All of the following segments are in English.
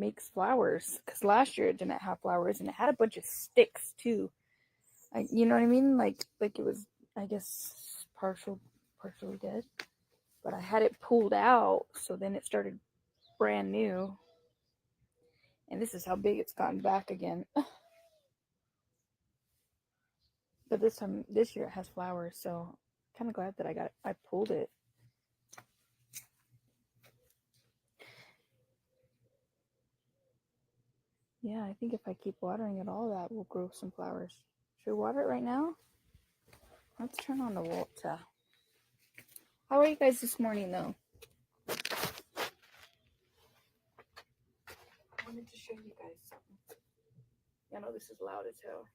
makes flowers. Because last year it didn't have flowers, and it had a bunch of sticks too. You know what I mean? Like it was, I guess, partially dead. But I had it pulled out, so then it started brand new. And this is how big it's gotten back again. But this year it has flowers, so kind of glad that I pulled it. Yeah, I think if I keep watering it, all that will grow some flowers. Should we water it right now? Let's turn on the water. How are you guys this morning, though? I wanted to show you guys something. I know this is loud as hell.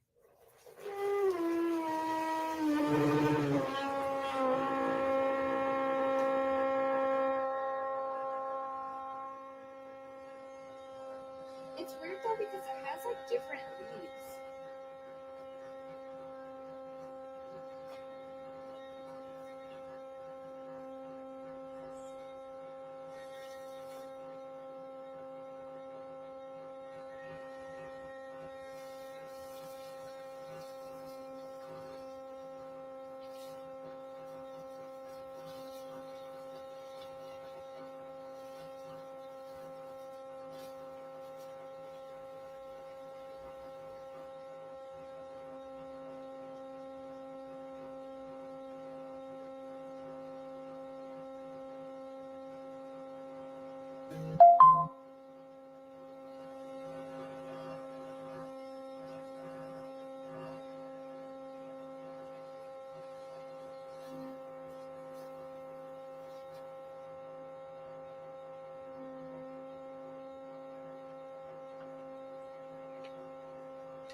It's weird though because it has like different leaves.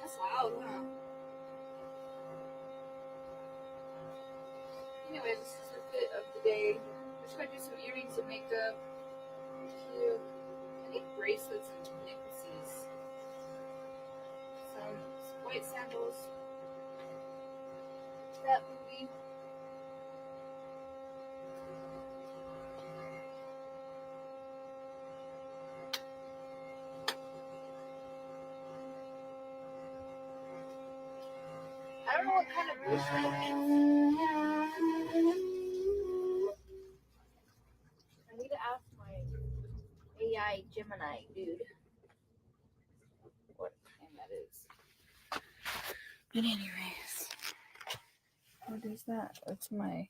That's loud, huh? Anyways, this is the fit of the day. I'm just gonna do some earrings and makeup. Cute. I need bracelets and necklaces. Some white sandals. That movie. I don't know what kind of bracelet it is. I need to ask my AI Gemini dude what kind that is. But anyways, what is that? It's my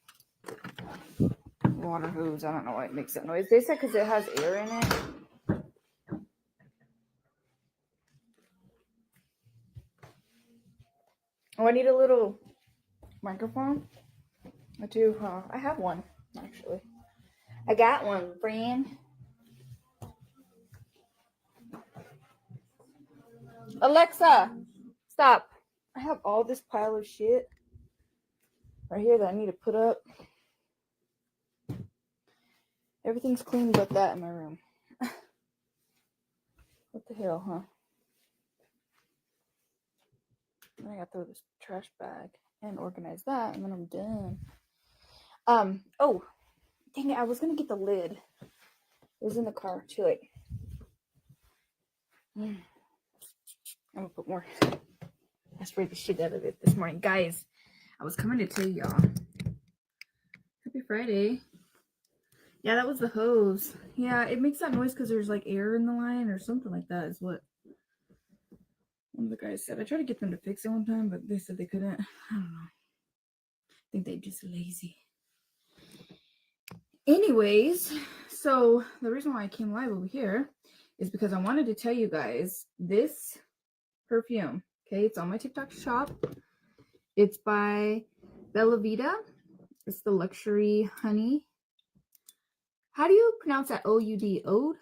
water hose. I don't know why it makes that noise. They said because it has air in it. Oh, I need a little microphone. I do. I have one actually. I got one, friend. Alexa, stop. I have all this pile of shit right here that I need to put up. Everything's clean but that in my room. What the hell, huh? Then I gotta throw this trash bag and organize that, and then I'm done. Oh, dang it, I was gonna get the lid. It was in the car. Too late. I'm gonna put more. I sprayed the shit out of it this morning. Guys, I was coming to tell y'all. Happy Friday. Yeah, that was the hose. Yeah, it makes that noise because there's like air in the line or something like that is what one of the guys said. I tried to get them to fix it one time, but they said they couldn't. I don't know. I think they're just lazy. Anyways, so the reason why I came live over here is because I wanted to tell you guys this perfume. Okay, it's on my TikTok shop. It's by Bella Vita. It's the Luxury Honey. How do you pronounce that? O-U-D? Ode?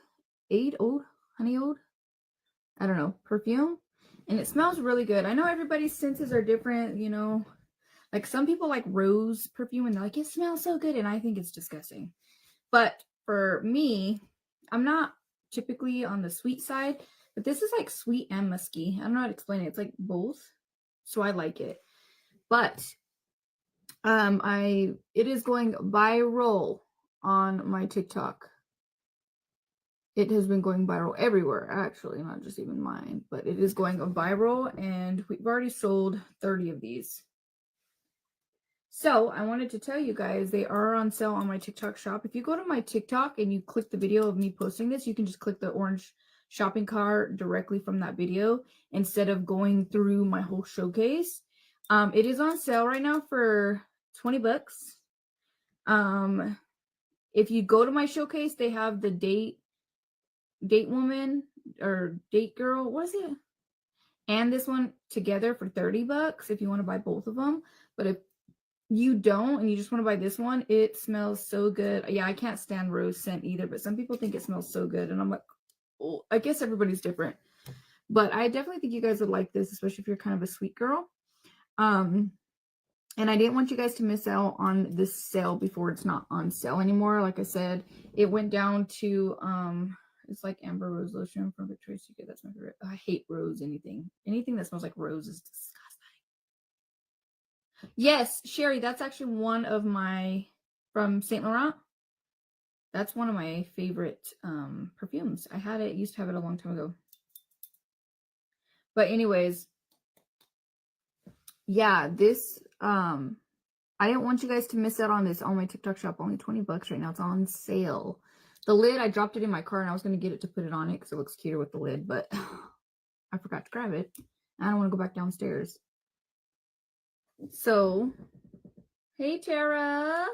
Aid? Ode? Honey Ode? I don't know. Perfume. And it smells really good. I know everybody's senses are different, you know. Like some people like rose perfume and they're like, it smells so good. And I think it's disgusting. But for me, I'm not typically on the sweet side, but this is like sweet and musky. I don't know how to explain it. It's like both. So I like it. But it is going viral on my TikTok. It has been going viral everywhere, actually, not just even mine, but it is going viral, and we've already sold 30 of these. So I wanted to tell you guys, they are on sale on my TikTok shop. If you go to my TikTok and you click the video of me posting this, you can just click the orange shopping cart directly from that video instead of going through my whole showcase. It is on sale right now for 20 bucks. If you go to my showcase, they have the date woman or date girl, what is it? And this one together for 30 bucks if you want to buy both of them. But if you don't and you just want to buy this one, it smells so good. Yeah, I can't stand rose scent either, but some people think it smells so good, and I'm like, oh, I guess everybody's different. But I definitely think you guys would like this, especially if you're kind of a sweet girl. And I didn't want you guys to miss out on this sale before it's not on sale anymore. Like I said, it went down to it's like Amber Rose lotion from Victoria's Secret. That's my favorite. I hate rose anything. Anything that smells like rose is disgusting. Yes, Sherry, that's actually one of my, from Saint Laurent. That's one of my favorite perfumes. I had it, used to have it a long time ago. But anyways, yeah, this, I didn't want you guys to miss out on this on my TikTok shop. Only 20 bucks right now. It's on sale. The lid, I dropped it in my car and I was going to get it to put it on it because it looks cuter with the lid, but I forgot to grab it. I don't want to go back downstairs. So, hey, Tara.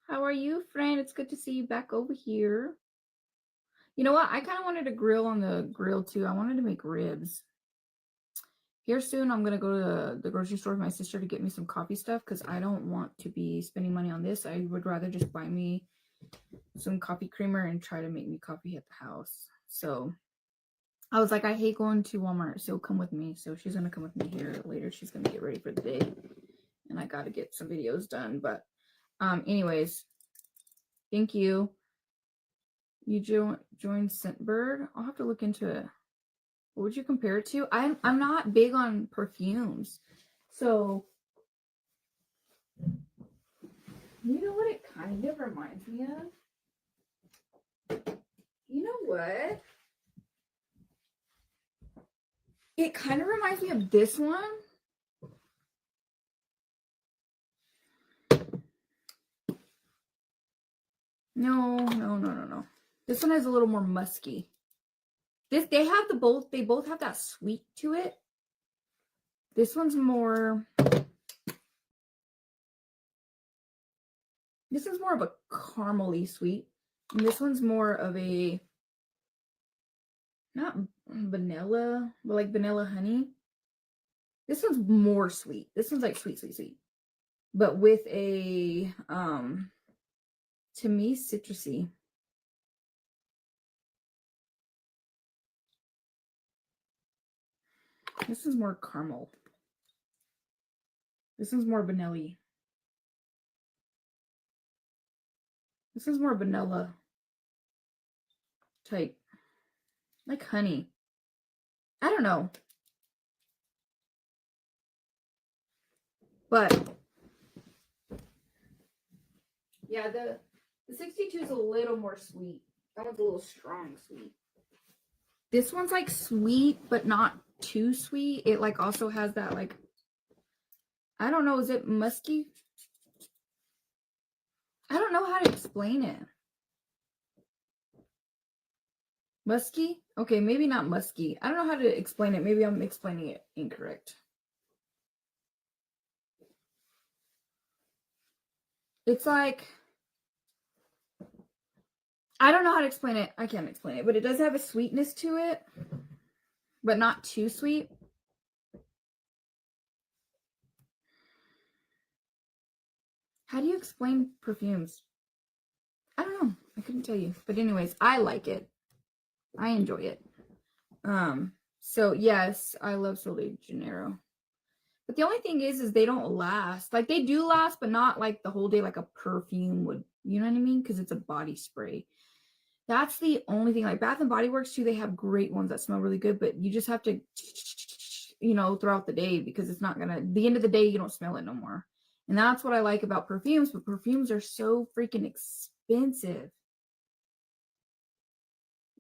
How are you, friend? It's good to see you back over here. You know what? I kind of wanted to grill on the grill, too. I wanted to make ribs. Here soon, I'm going to go to the grocery store with my sister to get me some coffee stuff because I don't want to be spending money on this. I would rather just buy me some coffee creamer and try to make me coffee at the house. So I was like, I hate going to Walmart, so come with me. So she's going to come with me here later. She's going to get ready for the day. And I got to get some videos done. But anyways, thank you. You joined Scentbird. I'll have to look into it. What would you compare it to? I'm not big on perfumes. So, you know what it kind of reminds me of? You know what? It kind of reminds me of this one. No. This one is a little more musky. They both have that sweet to it. This one's more of a caramely sweet. And this one's more of a, not vanilla, but like vanilla honey. This one's more sweet. This one's like sweet. But with a, to me, citrusy. This is more caramel. This one's more vanilla-y. This is more vanilla type. Like honey. I don't know. But yeah, the 62 is a little more sweet. That one's a little strong sweet. This one's like sweet, but not too sweet. It like also has that like, I don't know, is it musky? I don't know how to explain it. Musky? Okay, maybe not musky. I don't know how to explain it. Maybe I'm explaining it incorrect. It's like, I don't know how to explain it. I can't explain it, but it does have a sweetness to it, but not too sweet. How do you explain perfumes? I don't know. I couldn't tell you. But anyways, I like it. I enjoy it. So yes, I love Sol de Janeiro. But the only thing is they don't last. Like they do last, but not like the whole day like a perfume would, you know what I mean? Because it's a body spray. That's the only thing. Like Bath and Body Works too, they have great ones that smell really good, but you just have to, you know, throughout the day because it's not gonna, the end of the day, you don't smell it no more. And that's what I like about perfumes, but perfumes are so freaking expensive.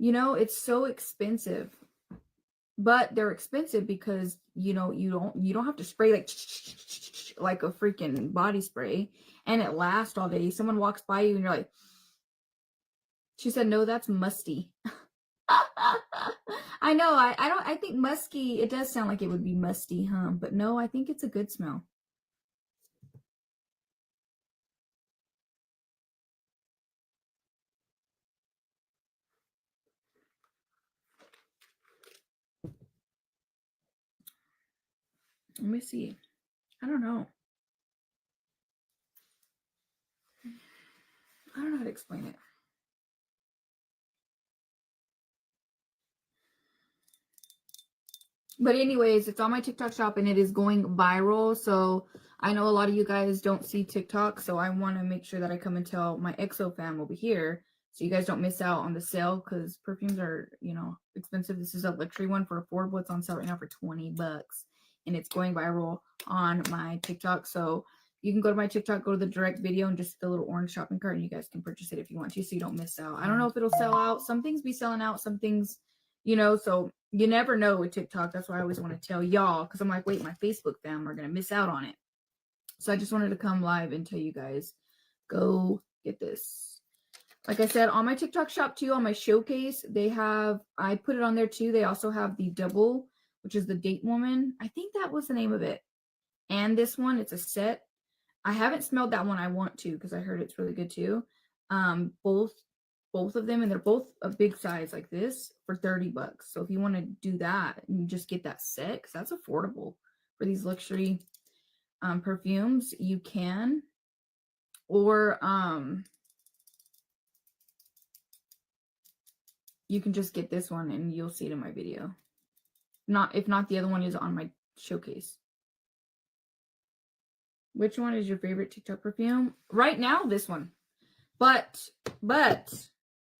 You know, it's so expensive. But they're expensive because, you know, you don't have to spray like a freaking body spray, and it lasts all day. Someone walks by you and you're like, she said, no, that's musty. I know, I think musky, it does sound like it would be musty, huh? But no, I think it's a good smell. Let me see. I don't know. I don't know how to explain it. But anyways, it's on my TikTok shop and it is going viral. So I know a lot of you guys don't see TikTok. So I want to make sure that I come and tell my EXO fam over here so you guys don't miss out on the sale, because perfumes are, you know, expensive. This is a luxury one for affordable. It's on sale right now for $20 and it's going viral on my TikTok. So you can go to my TikTok, go to the direct video, and just the little orange shopping cart, and you guys can purchase it if you want to so you don't miss out. I don't know if it'll sell out. Some things be selling out, some things, you know, so you never know with TikTok. That's why I always want to tell y'all, because I'm like, wait, my Facebook fam are going to miss out on it. So I just wanted to come live and tell you guys, go get this. Like I said, on my TikTok shop too, on my showcase, they have, I put it on there too. They also have the double, which is the Date Woman. I think that was the name of it. And this one, it's a set. I haven't smelled that one. I want to, because I heard it's really good too. Both of them, and they're both a big size like this for $30. So if you want to do that and you just get that set, because that's affordable for these luxury perfumes, you can. Or you can just get this one and you'll see it in my video. If not, the other one is on my showcase. Which one is your favorite TikTok perfume? Right now, this one. But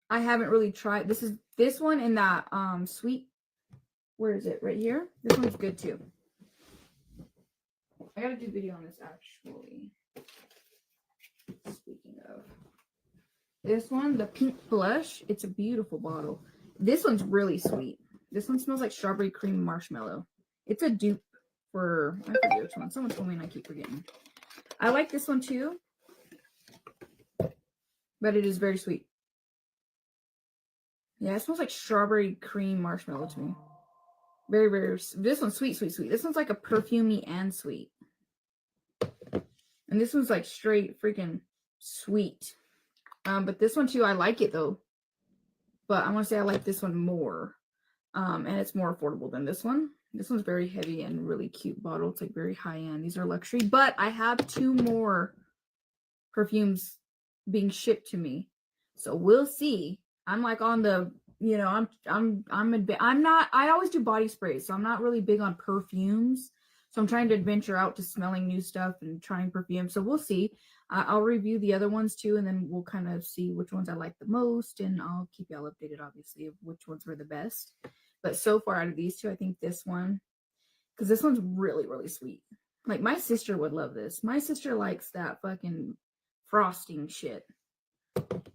I haven't really tried. This one in that sweet. Where is it? Right here. This one's good too. I gotta do a video on this actually. Speaking of this one, the pink blush. It's a beautiful bottle. This one's really sweet. This one smells like strawberry cream marshmallow. It's a dupe for, I forget which one. Someone told me and I keep forgetting. I like this one too, but it is very sweet. Yeah, it smells like strawberry cream marshmallow to me. Very, very, this one's sweet, sweet, sweet. This one's like a perfumey and sweet. And this one's like straight freaking sweet. But this one too, I like it though. But I want to say I like this one more. And it's more affordable than this one. This one's very heavy and really cute bottle. It's like very high end. These are luxury. But I have 2 more perfumes being shipped to me. So we'll see. I'm like on the, you know, I always do body sprays, so I'm not really big on perfumes. So I'm trying to venture out to smelling new stuff and trying perfumes. So we'll see. I'll review the other ones too, and then we'll kind of see which ones I like the most, and I'll keep y'all updated, obviously, of which ones were the best. But so far out of these 2, I think this one, because this one's really, really sweet. Like my sister would love this. My sister likes that fucking frosting shit.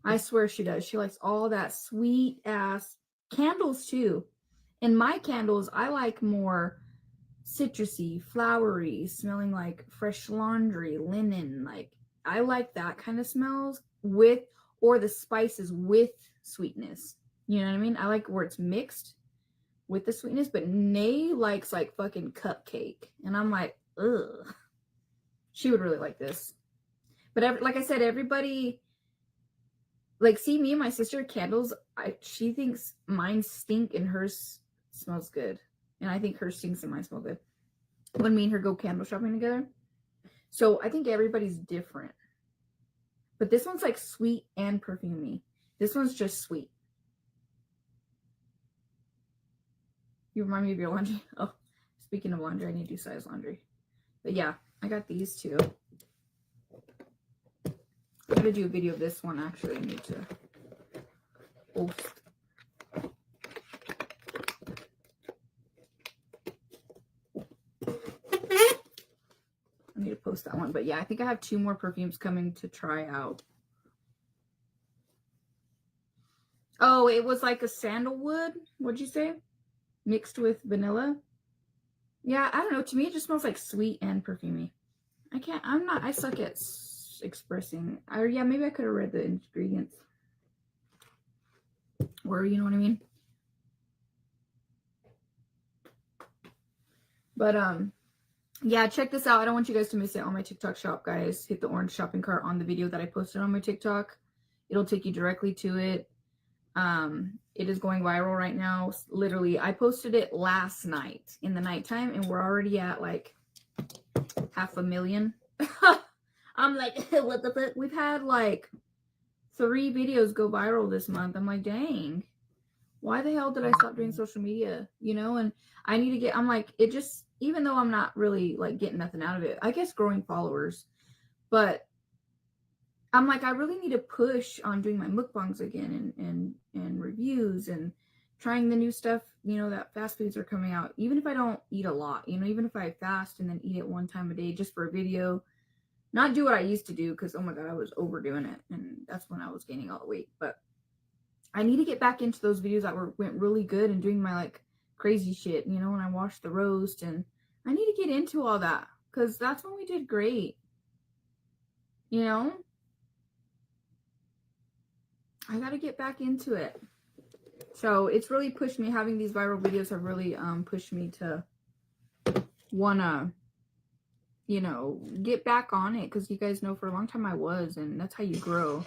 I swear she does. She likes all that sweet ass candles too. And my candles, I like more citrusy, flowery, smelling like fresh laundry, linen. Like I like that kind of smells with, or the spices with sweetness. You know what I mean? I like where it's mixed with the sweetness, but Nay likes like fucking cupcake. And I'm like, ugh. She would really like this. But like I said, everybody, like, see me and my sister candles, she thinks mine stink and hers smells good. And I think hers stinks and mine smell good. When me and her go candle shopping together. So I think everybody's different. But this one's like sweet and perfumey. This one's just sweet. You remind me of your laundry. Oh, speaking of laundry, I need to do size laundry. But yeah, I got these 2. I'm going to do a video of this one, actually. I need to post. I need to post that one. But yeah, I think I have 2 more perfumes coming to try out. Oh, it was like a sandalwood. What'd you say? Mixed with vanilla. Yeah, I don't know. To me, it just smells like sweet and perfumey. I suck at expressing. Or yeah, maybe I could have read the ingredients. Or you know what I mean? But yeah, check this out. I don't want you guys to miss it on my TikTok shop, guys. Hit the orange shopping cart on the video that I posted on my TikTok. It'll take you directly to it. It is going viral right now. Literally, I posted it last night in the nighttime, and we're already at like 500,000. I'm like, what the fuck? We've had like 3 videos go viral this month. I'm like, dang, why the hell did I stop doing social media? You know, and I need to get, I'm like, it just, even though I'm not really like getting nothing out of it, I guess growing followers, but I'm like, I really need to push on doing my mukbangs again and reviews and trying the new stuff, you know, that fast foods are coming out. Even if I don't eat a lot, you know, even if I fast and then eat it one time a day just for a video, not do what I used to do because, oh my God, I was overdoing it. And that's when I was gaining all the weight. But I need to get back into those videos that went really good and doing my like crazy shit, you know, when I watched the roast. And I need to get into all that because that's when we did great, you know. I got to get back into it. So it's really pushed me. Having these viral videos have really pushed me to want to, you know, get back on it. Because you guys know for a long time I was. And that's how you grow.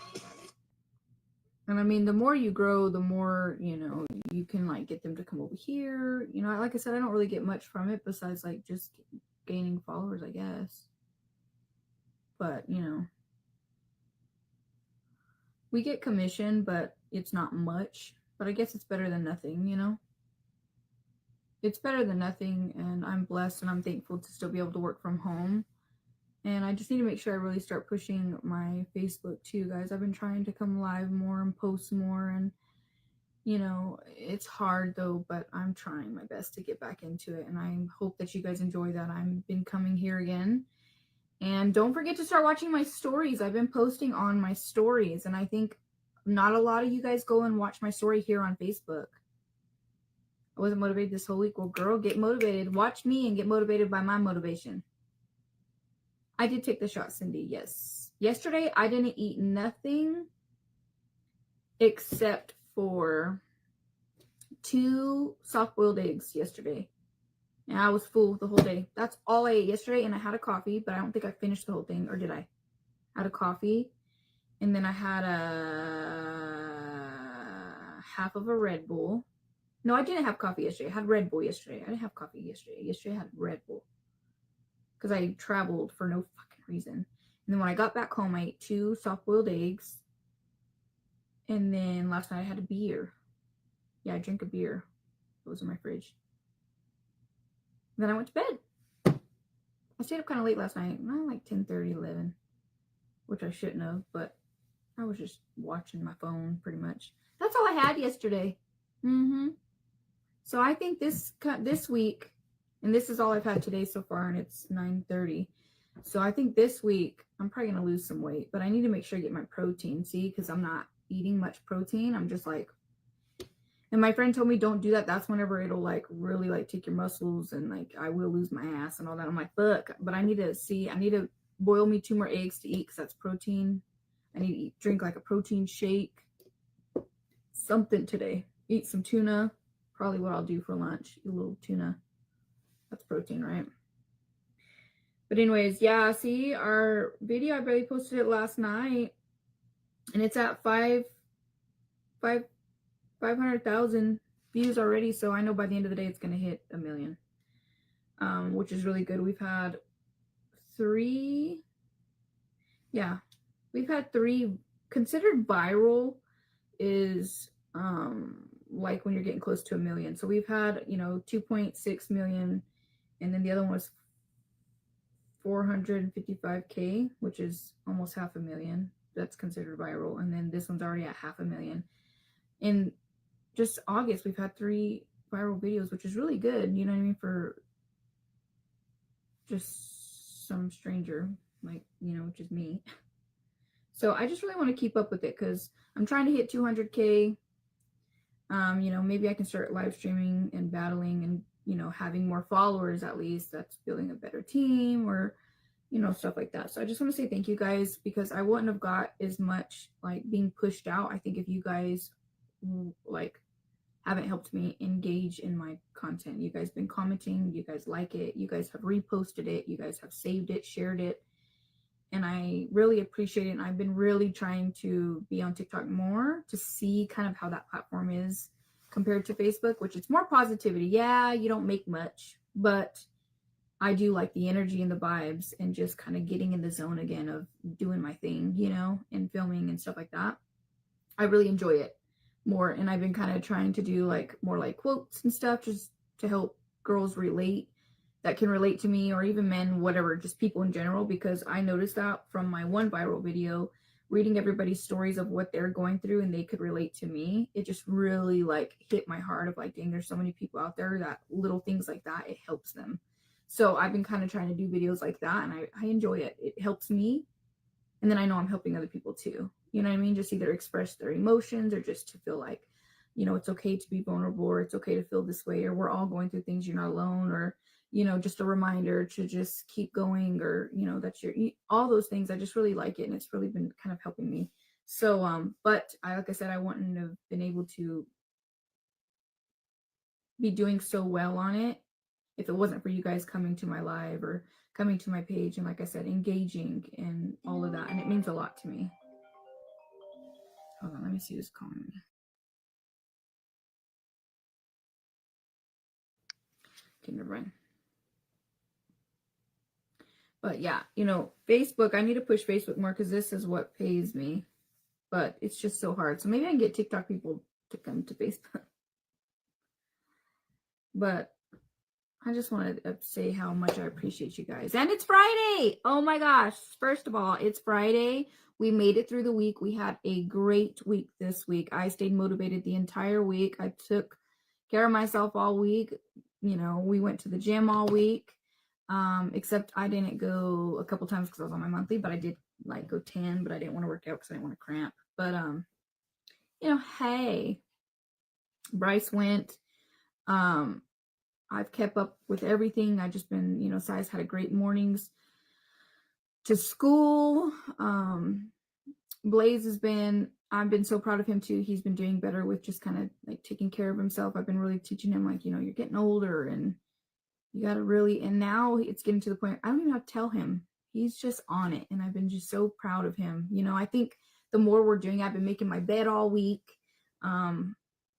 And I mean, the more you grow, the more, you know, you can like get them to come over here. You know, like I said, I don't really get much from it besides like just gaining followers, I guess. But, you know, we get commission, but it's not much. But I guess it's better than nothing, you know? It's better than nothing, and I'm blessed and I'm thankful to still be able to work from home. And I just need to make sure I really start pushing my Facebook too, guys. I've been trying to come live more and post more, and you know, it's hard though, but I'm trying my best to get back into it. And I hope that you guys enjoy that. I've been coming here again. And don't forget to start watching my stories. I've been posting on my stories, and I think not a lot of you guys go and watch my story here on Facebook. I wasn't motivated this whole week. Well, girl, get motivated. Watch me and get motivated by my motivation. I did take the shot, Cindy. Yes. Yesterday, I didn't eat nothing except for 2 soft-boiled eggs yesterday. And I was full the whole day. That's all I ate yesterday. And I had a coffee, but I don't think I finished the whole thing. Or did I? I had a coffee. And then I had a half of a Red Bull. No, I didn't have coffee yesterday. I had Red Bull yesterday. I didn't have coffee yesterday. Yesterday I had Red Bull. Because I traveled for no fucking reason. And then when I got back home, I ate 2 soft-boiled eggs. And then last night I had a beer. Yeah, I drank a beer. It was in my fridge. And then I went to bed. I stayed up kind of late last night. Like 10:30, 11. Which I shouldn't have, but I was just watching my phone pretty much. That's all I had yesterday. So I think this week, and this is all I've had today so far, and it's 9:30. So I think this week I'm probably gonna lose some weight, but I need to make sure I get my protein. See, because I'm not eating much protein. I'm just like, and my friend told me don't do that. That's whenever it'll like really like take your muscles and like I will lose my ass and all that. I'm like, fuck. But I need to boil me 2 more eggs to eat because that's protein. I need to drink like a protein shake, something today. Eat some tuna. Probably what I'll do for lunch. Eat a little tuna. That's protein, right? But anyways, yeah, see, our video, I barely posted it last night. And it's at 500,000 views already. So I know by the end of the day, it's going to hit 1 million. Which is really good. We've had 3. Yeah, we've had 3. Considered viral is like when you're getting close to 1 million. So we've had, you know, 2.6 million, and then the other one was 455K, which is almost 500,000. That's considered viral. And then this one's already at 500,000. In just August, we've had 3 viral videos, which is really good, you know what I mean, for just some stranger, like, you know, which is me. So I just really want to keep up with it because I'm trying to hit 200K. You know, maybe I can start live streaming and battling and, you know, having more followers at least. That's building a better team or, you know, stuff like that. So I just want to say thank you guys, because I wouldn't have got as much like being pushed out, I think, if you guys like haven't helped me engage in my content. You guys been commenting, you guys like it, you guys have reposted it, you guys have saved it, shared it, and I really appreciate it. And I've been really trying to be on TikTok more to see kind of how that platform is compared to Facebook, which it's more positivity. Yeah, you don't make much, but I do like the energy and the vibes and just kind of getting in the zone again of doing my thing, you know, and filming and stuff like that. I really enjoy it more. And I've been kind of trying to do like more like quotes and stuff just to help girls relate that can relate to me, or even men, whatever, just people in general, because I noticed that from my one viral video, reading everybody's stories of what they're going through and they could relate to me. It just really like hit my heart of like, dang, there's so many people out there that little things like that, it helps them. So I've been kind of trying to do videos like that, and I enjoy it. It helps me. And then I know I'm helping other people too. You know what I mean? Just either express their emotions or just to feel like, you know, it's okay to be vulnerable, or it's okay to feel this way, or we're all going through things, you're not alone, or, you know, just a reminder to just keep going, or, you know, that you're all those things. I just really like it, and it's really been kind of helping me. So, but like I said, I wouldn't have been able to be doing so well on it if it wasn't for you guys coming to my live or coming to my page and, like I said, engaging and all of that. And it means a lot to me. Hold on, let me see who's calling me. Okay, never mind. But yeah, you know, Facebook, I need to push Facebook more because this is what pays me. But it's just so hard. So maybe I can get TikTok people to come to Facebook. But I just wanted to say how much I appreciate you guys. And it's Friday. Oh my gosh. First of all, it's Friday. We made it through the week. We had a great week this week. I stayed motivated the entire week. I took care of myself all week. You know, we went to the gym all week. Except I didn't go a couple times because I was on my monthly, but I did like go 10, but I didn't want to work out because I didn't want to cramp. But you know, hey, Bryce went. I've kept up with everything. I just been, you know, Si's had a great mornings to school. Blaze has been, I've been so proud of him too. He's been doing better with just kind of like taking care of himself. I've been really teaching him, like, you know, you're getting older and you got to really, and now it's getting to the point, I don't even have to tell him. He's just on it. And I've been just so proud of him. You know, I think the more we're doing, I've been making my bed all week.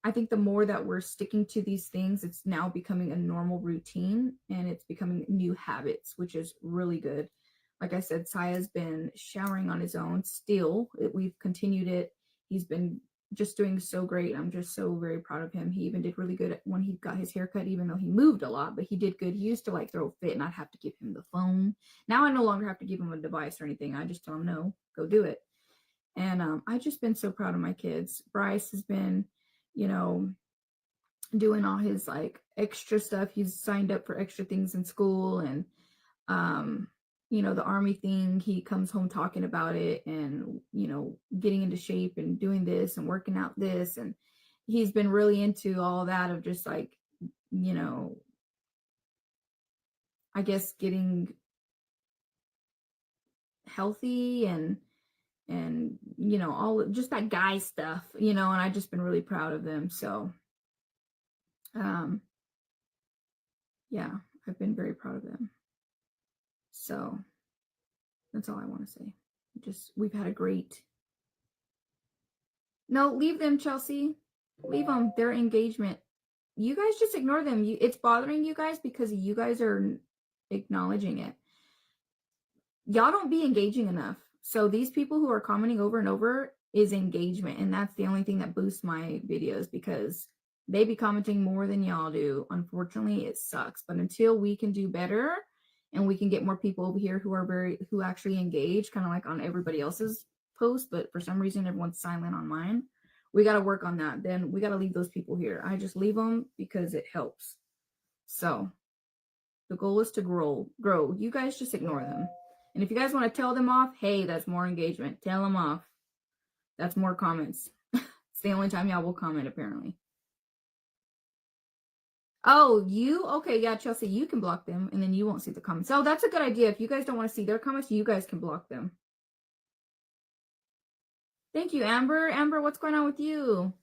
I think the more that we're sticking to these things, it's now becoming a normal routine and it's becoming new habits, which is really good. Like I said, Saya's been showering on his own still. We've continued it. He's been just doing so great. I'm just so very proud of him. He even did really good when he got his haircut, even though he moved a lot, but he did good. He used to like throw a fit and I'd have to give him the phone. Now I no longer have to give him a device or anything. I just tell him, no, go do it. And I've just been so proud of my kids. Bryce has been, you know, doing all his like extra stuff. He's signed up for extra things in school, and you know, the army thing, he comes home talking about it, and, you know, getting into shape and doing this and working out this. And he's been really into all that of just like, you know, I guess getting healthy and you know, all just that guy stuff, you know, and I've just been really proud of them. So yeah, I've been very proud of them. So that's all I want to say. Just, we've had a great, no, leave them, Chelsea. Leave them, their engagement. You guys just ignore them. It's bothering you guys because you guys are acknowledging it. Y'all don't be engaging enough. So these people who are commenting over and over is engagement. And that's the only thing that boosts my videos, because they be commenting more than y'all do. Unfortunately, it sucks. But until we can do better and we can get more people over here who actually engage, kind of like on everybody else's post, but for some reason everyone's silent on mine, we got to work on that. Then we got to leave those people here. I just leave them because it helps. So the goal is to grow. You guys just ignore them. And if you guys want to tell them off, hey, that's more engagement. Tell them off. That's more comments. It's the only time y'all will comment, apparently. Oh, you? Okay, yeah, Chelsea, you can block them and then you won't see the comments. Oh, that's a good idea. If you guys don't want to see their comments, you guys can block them. Thank you, Amber. Amber, what's going on with you?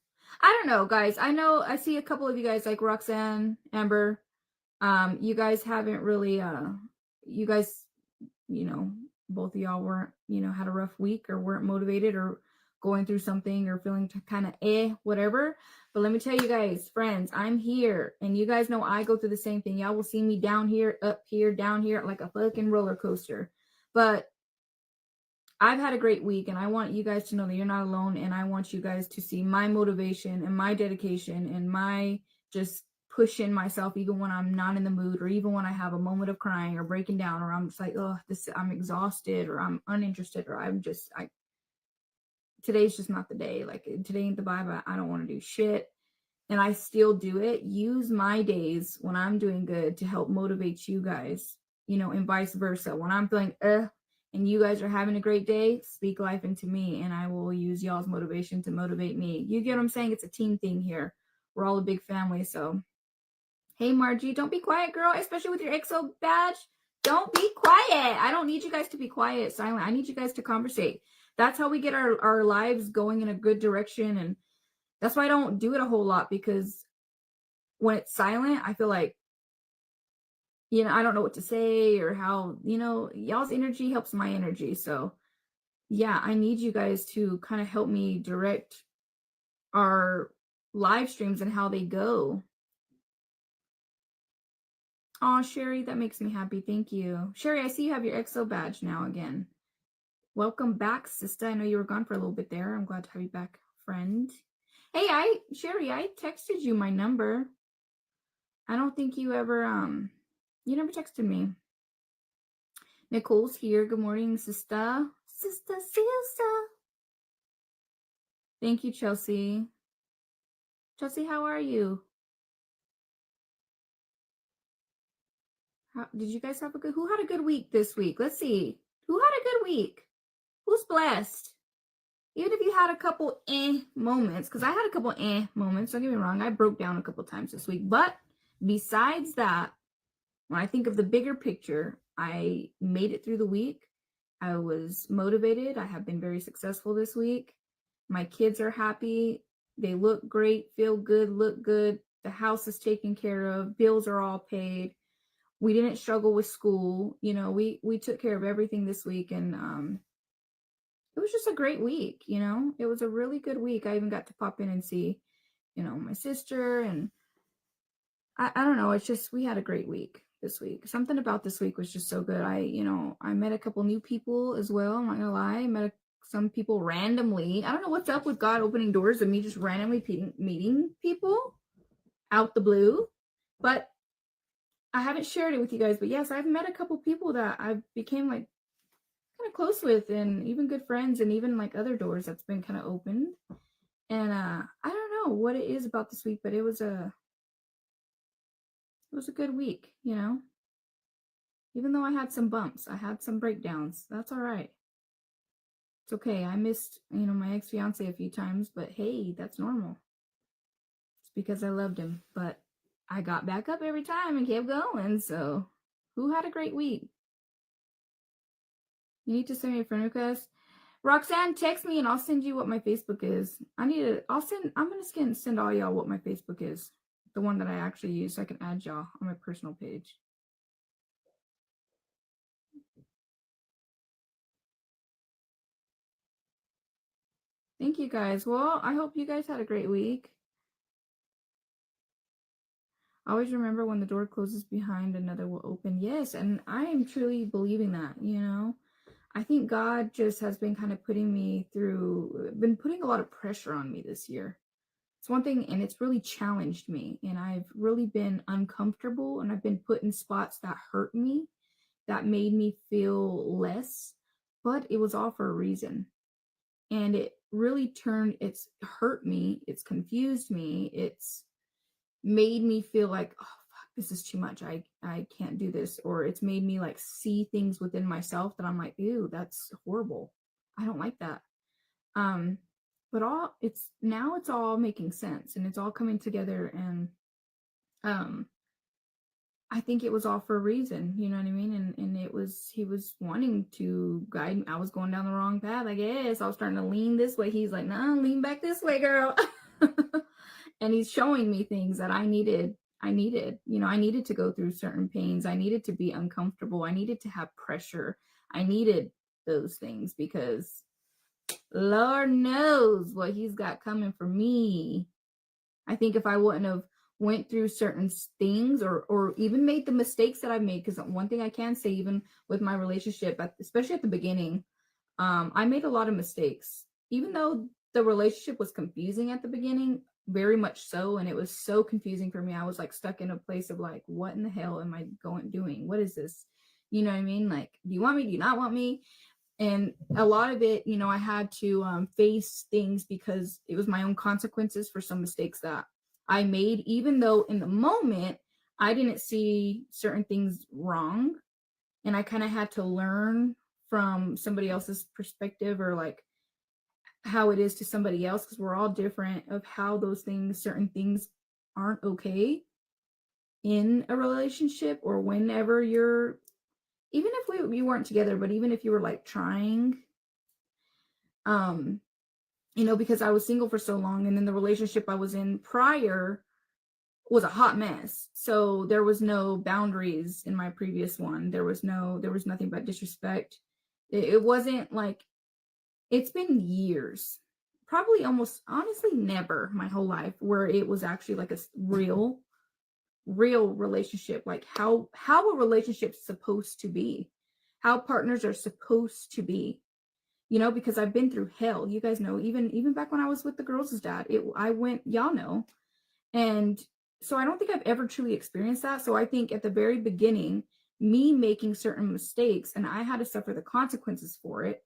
I don't know, guys. I know I see a couple of you guys like Roxanne, Amber. You guys haven't really you guys, you know, both of y'all weren't, had a rough week or weren't motivated or going through something or feeling kind of whatever. But let me tell you guys, friends, I'm here and you guys know I go through the same thing. Y'all will see me down here, up here, down here, like a fucking roller coaster. But I've had a great week and I want you guys to know that you're not alone. And I want you guys to see my motivation and my dedication and my just pushing myself even when I'm not in the mood or even when I have a moment of crying or breaking down or I'm just like, oh, I'm exhausted or I'm uninterested or today's just not the day. Like today ain't the vibe. I don't want to do shit. And I still do it. Use my days when I'm doing good to help motivate you guys, and vice versa. When I'm feeling and you guys are having a great day, speak life into me and I will use y'all's motivation to motivate me. You get what I'm saying? It's a team thing here. We're all a big family. So, hey, Margie, don't be quiet, girl, especially with your EXO badge. Don't be quiet. I don't need you guys to be quiet, silent. I need you guys to conversate. That's how we get our lives going in a good direction. And that's why I don't do it a whole lot, because when it's silent, I feel like, I don't know what to say or how, y'all's energy helps my energy. So yeah, I need you guys to kind of help me direct our live streams and how they go. Oh, Sherry, that makes me happy. Thank you. Sherry, I see you have your EXO badge now again. Welcome back, sister. I know you were gone for a little bit there. I'm glad to have you back, friend. Hey, Sherry, I texted you my number. I don't think you ever you never texted me. Nicole's here. Good morning, sister. Sister. Thank you, Chelsea. Chelsea, how are you? Did you guys have who had a good week this week? Let's see. Who had a good week? Who's blessed? Even if you had a couple moments, because I had a couple moments, don't get me wrong, I broke down a couple times this week. But besides that, when I think of the bigger picture, I made it through the week. I was motivated. I have been very successful this week. My kids are happy. They look great, feel good, look good. The house is taken care of. Bills are all paid. We didn't struggle with school. We took care of everything this week, and it was just a great week. It was a really good week. I even got to pop in and see, my sister, and I don't know. It's just, we had a great week this week. Something about this week was just so good. I met a couple new people as well. I'm not gonna lie. I met some people randomly. I don't know what's up with God opening doors and me just randomly meeting people out the blue, but I haven't shared it with you guys. But yes, I've met a couple people that I became like kind of close with, and even good friends, and even like other doors that's been kind of opened. And I don't know what it is about this week, but it was a good week. Even though I had some bumps, I had some breakdowns. That's all right. It's okay. I missed, my ex-fiance a few times, but hey, that's normal. It's because I loved him, but I got back up every time and kept going. So who had a great week? You need to send me a friend request. Roxanne, text me and I'll send you what my Facebook is. I'm gonna send all y'all what my Facebook is. The one that I actually use, so I can add y'all on my personal page. Thank you guys. Well, I hope you guys had a great week. Always remember, when the door closes behind, another will open. Yes, and I am truly believing that, I think God just has been kind of putting a lot of pressure on me this year. It's one thing, and it's really challenged me, and I've really been uncomfortable, and I've been put in spots that hurt me, that made me feel less, but it was all for a reason. And it's hurt me, it's confused me, it's made me feel like, oh fuck, this is too much, I can't do this. Or it's made me like see things within myself that I'm like, ew, that's horrible, I don't like that. But it's all making sense, and it's all coming together, and um I think it was all for a reason, you know what I mean? And it was, he was wanting to guide me. I was going down the wrong path, I guess. I was starting to lean this way. He's like, "Nah, lean back this way, girl." And he's showing me things that I needed, I needed to go through certain pains. I needed to be uncomfortable. I needed to have pressure. I needed those things because Lord knows what he's got coming for me. I think if I wouldn't have went through certain things, or even made the mistakes that I've made, because one thing I can say, even with my relationship, especially at the beginning, I made a lot of mistakes. Even though the relationship was confusing at the beginning, very much so, and it was so confusing for me. I was like stuck in a place of like, what in the hell am I doing? What is this? You know what I mean? Like, do you want me? Do you not want me? And a lot of it, I had to face things because it was my own consequences for some mistakes that I made, even though in the moment I didn't see certain things wrong. And I kind of had to learn from somebody else's perspective, or like how it is to somebody else, because we're all different, of how those things, certain things aren't okay in a relationship, or whenever you're, even if we weren't together, but even if you were like trying, um because I was single for so long, and then the relationship I was in prior was a hot mess. So there was no boundaries in my previous one. There was nothing but disrespect. It wasn't like, it's been years, probably almost, honestly, never my whole life where it was actually like a real relationship, like how a relationship's supposed to be, how partners are supposed to be. Because I've been through hell. You guys know, even back when I was with the girls' dad, I went, y'all know. And so I don't think I've ever truly experienced that. So I think at the very beginning, me making certain mistakes, and I had to suffer the consequences for it,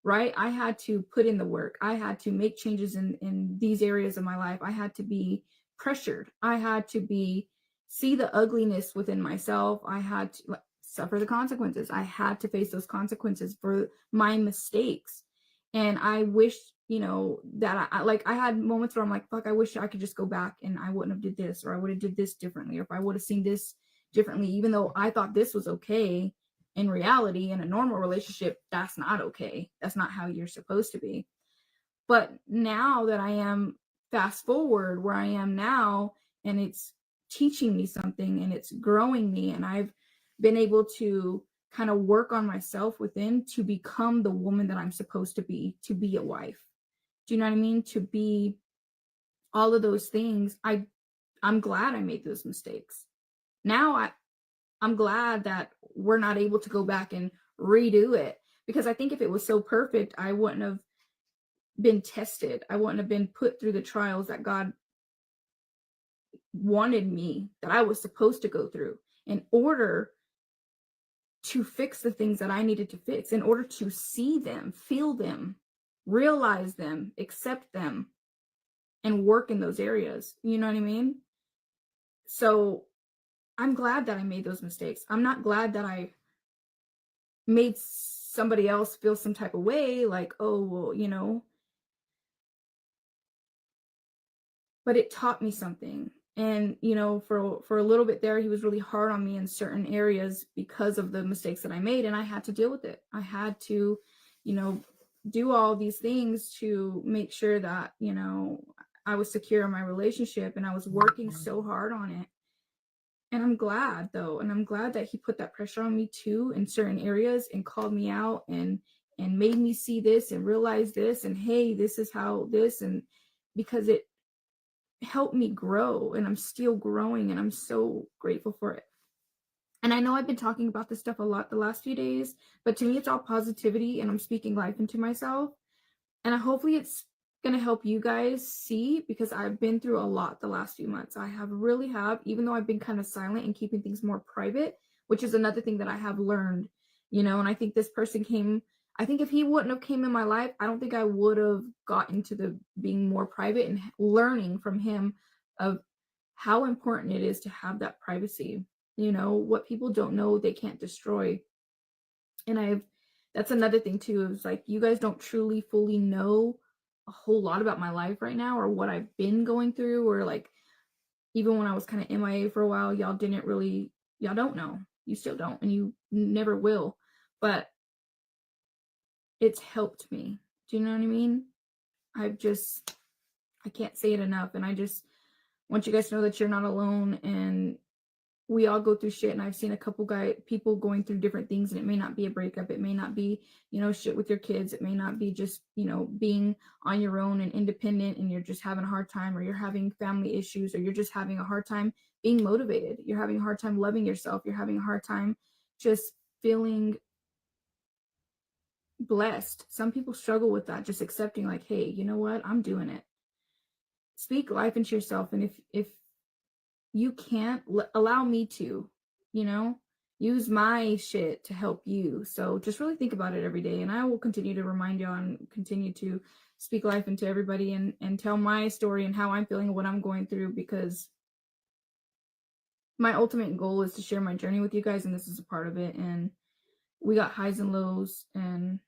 right? I had to put in the work. I had to make changes in these areas of my life. I had to be pressured. I had to see the ugliness within myself. I had to suffer the consequences. I had to face those consequences for my mistakes. And I wish, that I had moments where I'm like, fuck, I wish I could just go back and I wouldn't have did this, or I would have did this differently, or if I would have seen this differently, even though I thought this was okay. In reality, in a normal relationship, that's not okay. That's not how you're supposed to be. But now that I am, fast forward where I am now, and it's teaching me something, and it's growing me, and I've been able to kind of work on myself within to become the woman that I'm supposed to be a wife. Do you know what I mean? To be all of those things. I'm glad I made those mistakes. Now I'm glad that we're not able to go back and redo it, because I think if it was so perfect, I wouldn't have been tested. I wouldn't have been put through the trials that God wanted me, that I was supposed to go through, in order to fix the things that I needed to fix, in order to see them, feel them, realize them, accept them, and work in those areas. You know what I mean? So I'm glad that I made those mistakes. I'm not glad that I made somebody else feel some type of way, like, oh, well, but it taught me something. And for a little bit there, he was really hard on me in certain areas because of the mistakes that I made, and I had to deal with it. I had to, do all these things to make sure that, I was secure in my relationship, and I was working so hard on it. And I'm glad, though, and I'm glad that he put that pressure on me too in certain areas, and called me out, and made me see this and realize this, and hey, this is how this, and because it helped me grow, and I'm still growing, and I'm so grateful for it. And I know I've been talking about this stuff a lot the last few days, but to me it's all positivity, and I'm speaking life into myself. And hopefully it's going to help you guys see, because I've been through a lot the last few months. I really have, even though I've been kind of silent and keeping things more private, which is another thing that I have learned, and I think this person I think if he wouldn't have came in my life, I don't think I would have gotten to the being more private, and learning from him of how important it is to have that privacy. What people don't know, they can't destroy. And that's another thing too, is like, you guys don't truly fully know a whole lot about my life right now, or what I've been going through, or like Even when I was kind of MIA for a while, y'all don't know. You still don't, and you never will. But it's helped me. Do you know what I mean? I can't say it enough. And I just want you guys to know that you're not alone, and we all go through shit. And I've seen a couple people going through different things, and it may not be a breakup. It may not be, shit with your kids. It may not be just, being on your own and independent, and you're just having a hard time, or you're having family issues, or you're just having a hard time being motivated. You're having a hard time loving yourself. You're having a hard time just feeling blessed. Some people struggle with that, just accepting like, hey, you know what? I'm doing it. Speak life into yourself. And if you can't, allow me to, use my shit to help you. So just really think about it every day. And I will continue to remind y'all and continue to speak life into everybody and tell my story and how I'm feeling, what I'm going through, because my ultimate goal is to share my journey with you guys. And this is a part of it. And we got highs and lows. And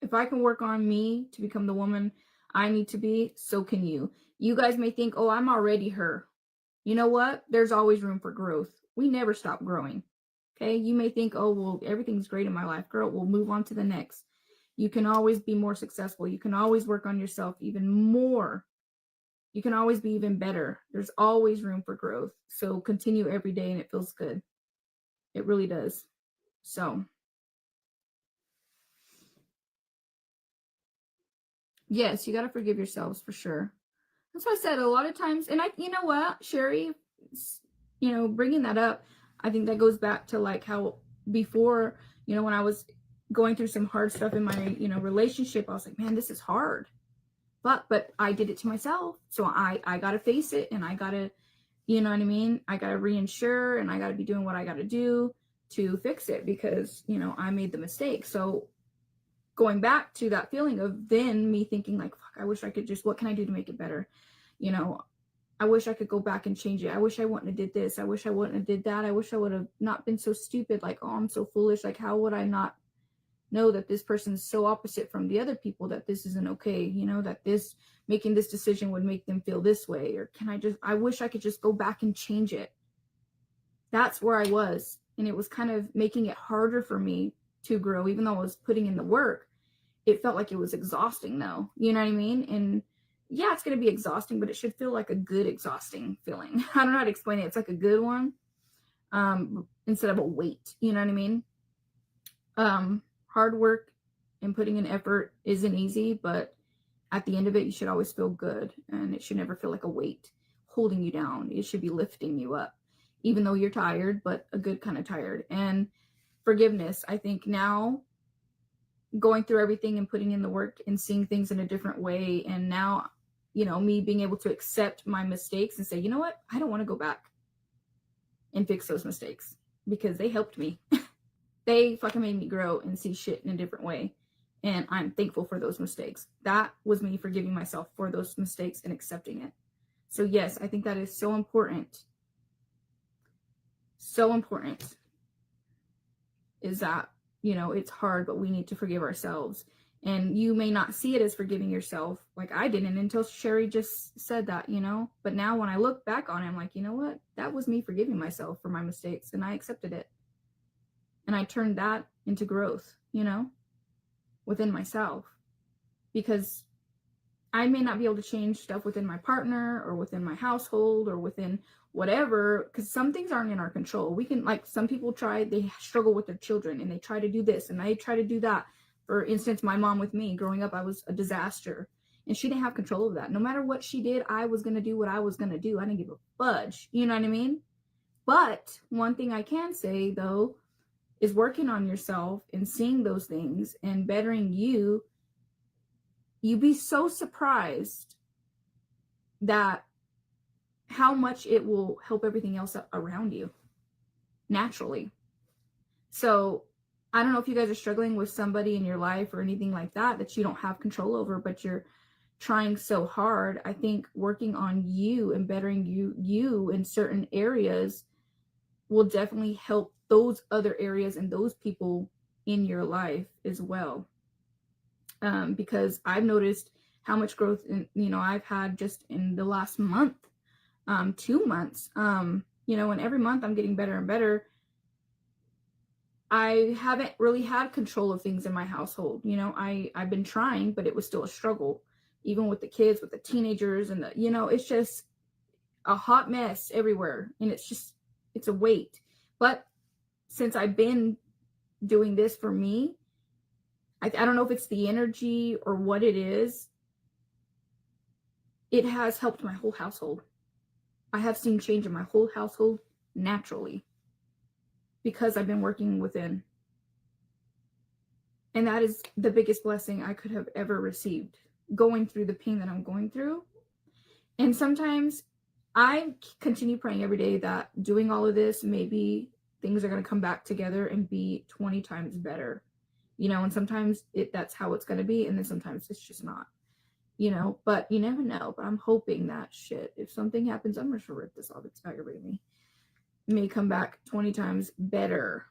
if I can work on me to become the woman I need to be, so can you. You guys may think, oh, I'm already her. You know what? There's always room for growth. We never stop growing. Okay. You may think, oh, well, everything's great in my life. Girl, we'll move on to the next. You can always be more successful. You can always work on yourself even more. You can always be even better. There's always room for growth. So continue every day, and it feels good. It really does. So yes, you got to forgive yourselves for sure. That's why I said a lot of times, and you know what, Sherry, bringing that up, I think that goes back to like how before, when I was going through some hard stuff in my, relationship, I was like, man, this is hard. But I did it to myself. So I got to face it, and I got to, you know what I mean? I got to reinsure, and I got to be doing what I got to do to fix it, because, I made the mistake. So going back to that feeling of then me thinking like, fuck, I wish I could just, what can I do to make it better? I wish I could go back and change it. I wish I wouldn't have did this. I wish I wouldn't have did that. I wish I would have not been so stupid. Like, oh, I'm so foolish. Like, how would I not know that this person is so opposite from the other people, that this isn't okay, that this making this decision would make them feel this way? Or I wish I could just go back and change it. That's where I was. And it was kind of making it harder for me to grow, even though I was putting in the work. It felt like it was exhausting though. You know what I mean? And yeah, it's going to be exhausting, but it should feel like a good exhausting feeling. I don't know how to explain it. It's like a good one, instead of a weight. You know what I mean? Hard work and putting in effort isn't easy, but at the end of it, you should always feel good, and it should never feel like a weight holding you down. It should be lifting you up, even though you're tired, but a good kind of tired. And forgiveness, I think now, going through everything and putting in the work and seeing things in a different way, and now, me being able to accept my mistakes and say, you know what, I don't want to go back and fix those mistakes, because they helped me. They fucking made me grow and see shit in a different way. And I'm thankful for those mistakes. That was me forgiving myself for those mistakes and accepting it. So yes, I think that is so important. So important is that, it's hard, but we need to forgive ourselves. And you may not see it as forgiving yourself, like I didn't until Sherry just said that, But now when I look back on it, I'm like, you know what? That was me forgiving myself for my mistakes, and I accepted it. And I turned that into growth, within myself. Because I may not be able to change stuff within my partner or within my household or within whatever, because some things aren't in our control. We can, like, some people they struggle with their children, and they try to do this and they try to do that. For instance, my mom with me growing up, I was a disaster, and she didn't have control of that. No matter what she did, I was going to do what I was going to do. I didn't give a fudge. You know what I mean? But one thing I can say though is working on yourself and seeing those things and bettering you. You'd be so surprised that how much it will help everything else around you naturally. So I don't know if you guys are struggling with somebody in your life or anything like that you don't have control over, but you're trying so hard. I think working on you and bettering you in certain areas will definitely help those other areas and those people in your life as well. Because I've noticed how much growth I've had just in the last month. 2 months. You know, and every month I'm getting better and better. I haven't really had control of things in my household. You know, I've been trying, but it was still a struggle, even with the kids, with the teenagers, and the, you know, it's just a hot mess everywhere, and it's a weight. But since I've been doing this for me, I don't know if it's the energy or what it is. It has helped my whole household. I have seen change in my whole household naturally because I've been working within. And that is the biggest blessing I could have ever received, going through the pain that I'm going through. And sometimes I continue praying every day that doing all of this, maybe things are going to come back together and be 20 times better. You know, and sometimes that's how it's going to be. And then sometimes it's just not, you know, but you never know. But I'm hoping that if something happens, I'm just going to rip this off. It's aggravating me. It may come back 20 times better.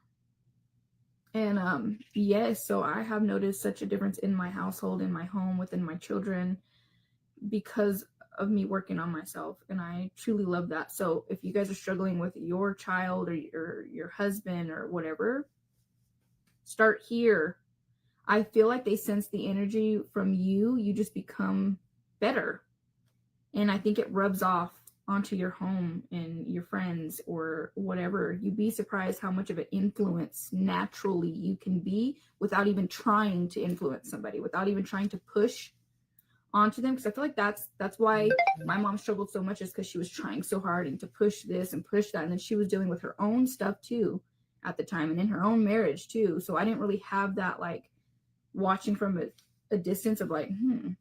And yes, so I have noticed such a difference in my household, in my home, within my children, because of me working on myself. And I truly love that. So if you guys are struggling with your child or your husband or whatever, start here. I feel like they sense the energy from you. You just become better. And I think it rubs off onto your home and your friends or whatever. You'd be surprised how much of an influence naturally you can be without even trying to influence somebody, without even trying to push onto them. Because I feel like that's why my mom struggled so much, is because she was trying so hard and to push this and push that. And then she was dealing with her own stuff too at the time, and in her own marriage too. So I didn't really have that, like, watching from a distance of like,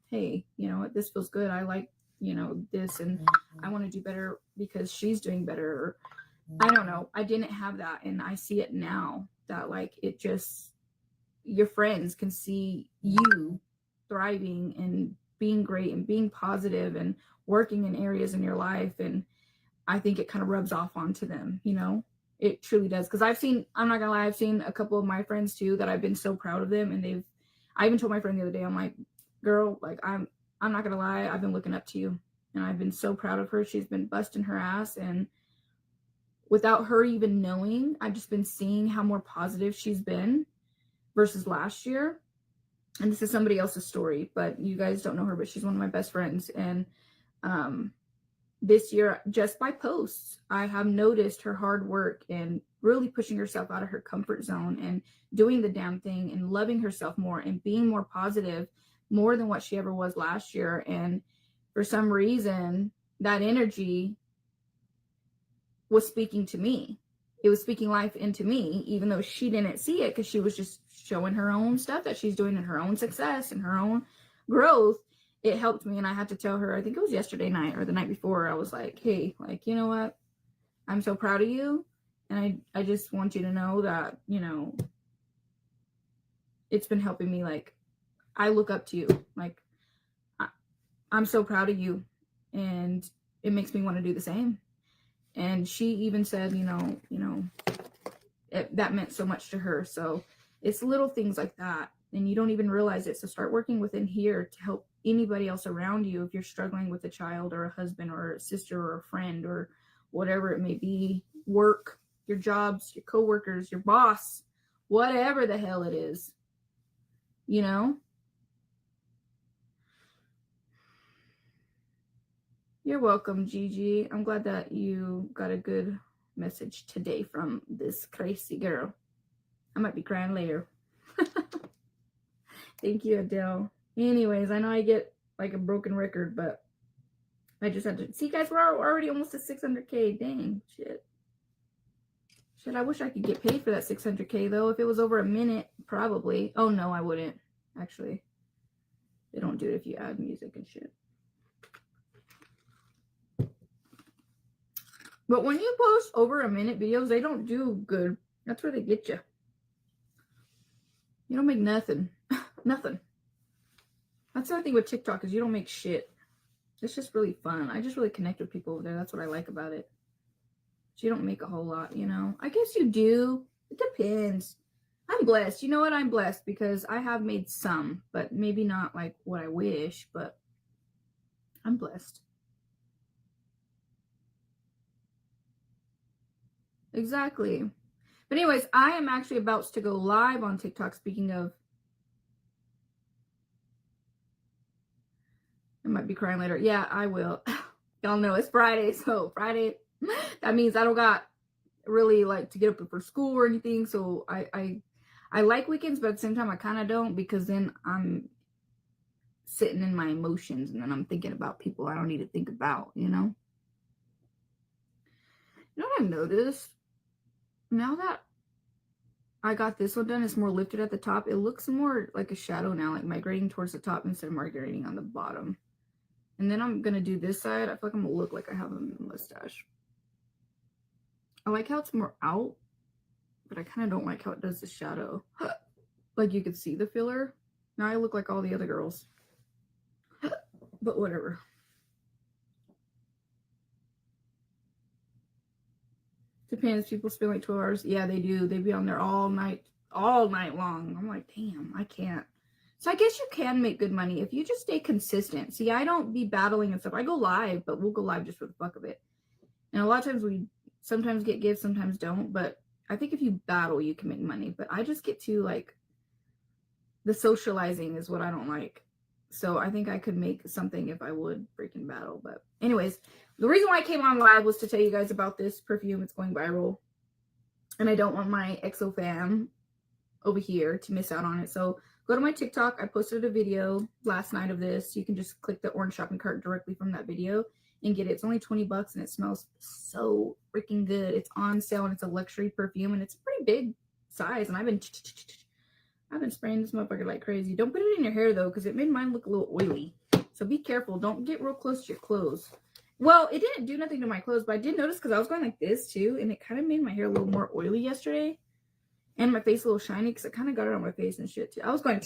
hey, you know what, this feels good. I like, you know, this, and I want to do better because she's doing better. Or I don't know. I didn't have that. And I see it now that, like, it just, your friends can see you thriving and being great and being positive and working in areas in your life. And I think it kind of rubs off onto them, you know? It truly does. Because I'm not gonna lie, I've seen a couple of my friends too that I've been so proud of them. And I even told my friend the other day, I'm like, girl, like, I'm not gonna lie, I've been looking up to you. And I've been so proud of her. She's been busting her ass. And without her even knowing, I've just been seeing how more positive she's been versus last year. And this is somebody else's story, but you guys don't know her, but she's one of my best friends. And this year, just by posts, I have noticed her hard work and really pushing herself out of her comfort zone and doing the damn thing and loving herself more and being more positive, more than what she ever was last year. And for some reason, that energy was speaking to me. It was speaking life into me, even though she didn't see it, because she was just showing her own stuff that she's doing and her own success and her own growth. It helped me. And I had to tell her, I think it was yesterday night or the night before, I was like, hey, like, you know what? I'm so proud of you. And I just want you to know that, you know, it's been helping me. Like, I look up to you. Like, I'm so proud of you. And it makes me want to do the same. And she even said, that meant so much to her. So it's little things like that, and you don't even realize it. So start working within here to help anybody else around you. If you're struggling with a child or a husband or a sister or a friend or whatever it may be, work, your jobs, your coworkers, your boss, whatever the hell it is, you know? You're welcome, Gigi. I'm glad that you got a good message today from this crazy girl. I might be crying later. Thank you, Adele. Anyways, I know I get like a broken record, but I just had to see, guys, we're already almost at 600K. Dang, shit. I wish I could get paid for that 600K though. If it was over a minute, probably. Oh no, I wouldn't. Actually, they don't do it if you add music and shit. But when you post over a minute videos, they don't do good. That's where they get you. You don't make nothing. Nothing. That's the other thing with TikTok, is you don't make shit. It's just really fun. I just really connect with people over there. That's what I like about it. So you don't make a whole lot, you know. I guess you do. It depends. I'm blessed. You know what? I'm blessed because I have made some, but maybe not like what I wish, but I'm blessed. Exactly. But anyways, I am actually about to go live on TikTok. Speaking of, I might be crying later. Yeah, I will. Y'all know it's Friday, so Friday, that means I don't got really like to get up for school or anything. So I like weekends, but at the same time I kind of don't, because then I'm sitting in my emotions and then I'm thinking about people I don't need to think about, you know? You know what I've noticed? Now that I got this one done, it's more lifted at the top. It looks more like a shadow now, like migrating towards the top instead of migrating on the bottom. And then I'm going to do this side. I feel like I'm going to look like I have a mustache. I like how it's more out, but I kind of don't like how it does the shadow. Like you could see the filler. Now I look like all the other girls. But whatever. Depends. People spend like 12 hours. Yeah, they do. They be on there all night long. I'm like, damn, I can't. So I guess you can make good money if you just stay consistent. See, I don't be battling and stuff. I go live, but we'll go live just for the fuck of it. And a lot of times we sometimes get gifts, sometimes don't. But I think if you battle, you can make money. But I just get to like, the socializing is what I don't like. So I think I could make something if I would freaking battle. But anyways, the reason why I came on live was to tell you guys about this perfume. It's going viral. And I don't want my EXO fam over here to miss out on it. So go to my TikTok. I posted a video last night of this. You can just click the orange shopping cart directly from that video and get it. It's only 20 bucks and it smells so freaking good. It's on sale and it's a luxury perfume and it's a pretty big size. And I've been spraying this motherfucker like crazy. Don't put it in your hair though, because it made mine look a little oily. So be careful. Don't get real close to your clothes. Well, it didn't do nothing to my clothes, but I did notice because I was going like this too, and it kind of made my hair a little more oily yesterday. And my face a little shiny because I kind of got it on my face and shit too. I was going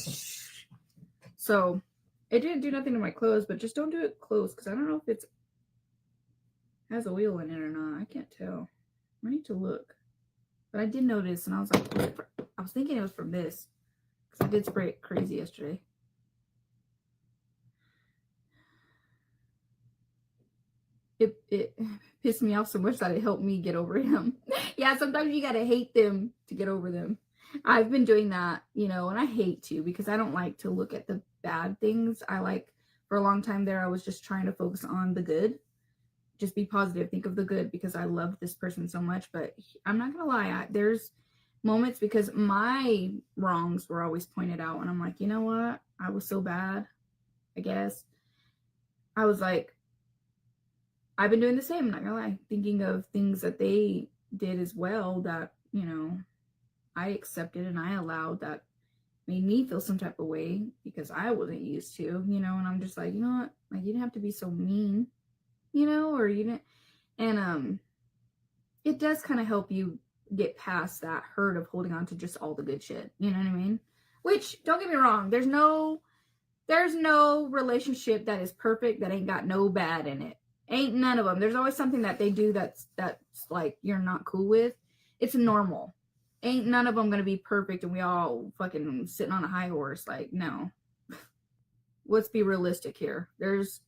so it didn't do nothing to my clothes, but just don't do it close because I don't know if it has oil in it or not. I can't tell. I need to look. But I did notice, and I was like, I was thinking it was from this. I did spray it crazy yesterday. It pissed me off so much that it helped me get over him. Yeah, sometimes you gotta hate them to get over them. I've been doing that, you know, and I hate to because I don't like to look at the bad things. I like, for a long time there, I was just trying to focus on the good. Just be positive, think of the good, because I love this person so much. But I'm not gonna lie, there's moments because my wrongs were always pointed out and I'm like, you know what, I was so bad. I guess I was like, I've been doing the same, I'm not gonna lie, thinking of things that they did as well that, you know, I accepted and I allowed, that made me feel some type of way because I wasn't used to, you know. And I'm just like, you know what, like, you didn't have to be so mean, you know, or you didn't. And it does kind of help you get past that hurt of holding on to just all the good shit, you know what I mean? Which, don't get me wrong, there's no relationship that is perfect that ain't got no bad in it. Ain't none of them. There's always something that they do that's like you're not cool with. It's normal. Ain't none of them gonna be perfect and we all fucking sitting on a high horse. Like, no. Let's be realistic here. There's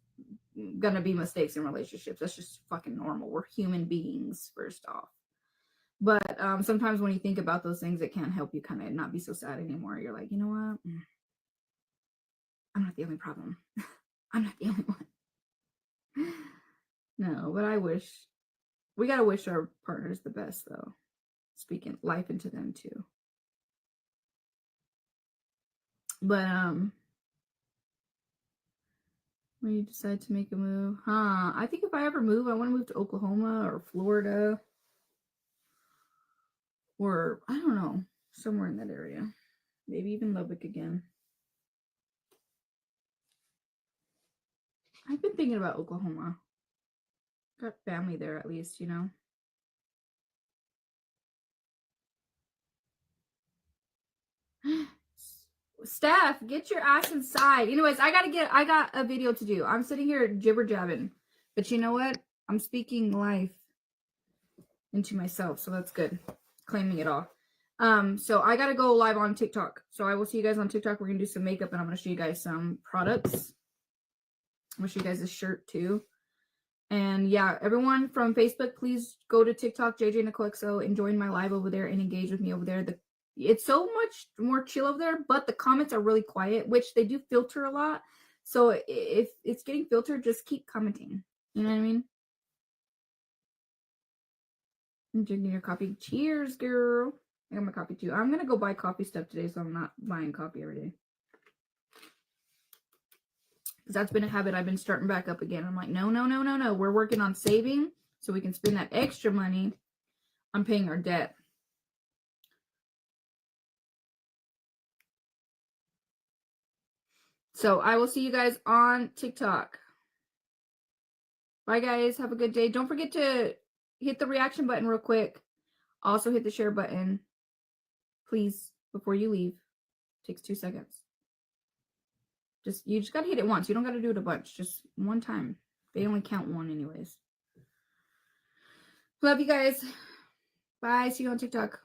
gonna be mistakes in relationships. That's just fucking normal. We're human beings, first off. But sometimes when you think about those things, it can't help you kind of not be so sad anymore. You're like, you know what? I'm not the only problem. I'm not the only one. No, but I wish, we gotta wish our partners the best though. Speaking life into them too. But when you decide to make a move, I think if I ever move, I want to move to Oklahoma or Florida. Or I don't know, somewhere in that area. Maybe even Lubbock again. I've been thinking about Oklahoma. Got family there at least, you know. Steph, get your ass inside. Anyways, I got a video to do. I'm sitting here jibber jabbing. But you know what? I'm speaking life into myself, so that's good. Claiming it all. So I gotta go live on TikTok. So I will see you guys on TikTok. We're gonna do some makeup and I'm gonna show you guys some products. I'm gonna show you guys this shirt too. And yeah, everyone from Facebook, please go to TikTok, JJ Nicole XO, and join my live over there and engage with me over there. It's so much more chill over there, but the comments are really quiet, which they do filter a lot. So if it's getting filtered, just keep commenting. You know what I mean? I'm drinking your coffee. Cheers, girl. I got my coffee too. I'm going to go buy coffee stuff today, so I'm not buying coffee every day. Because that's been a habit I've been starting back up again. I'm like, no. We're working on saving so we can spend that extra money on paying our debt. So I will see you guys on TikTok. Bye, guys. Have a good day. Don't forget to hit the reaction button real quick. Also hit the share button. Please, before you leave. It takes 2 seconds. You just got to hit it once. You don't got to do it a bunch. Just one time. They only count one anyways. Love you guys. Bye. See you on TikTok.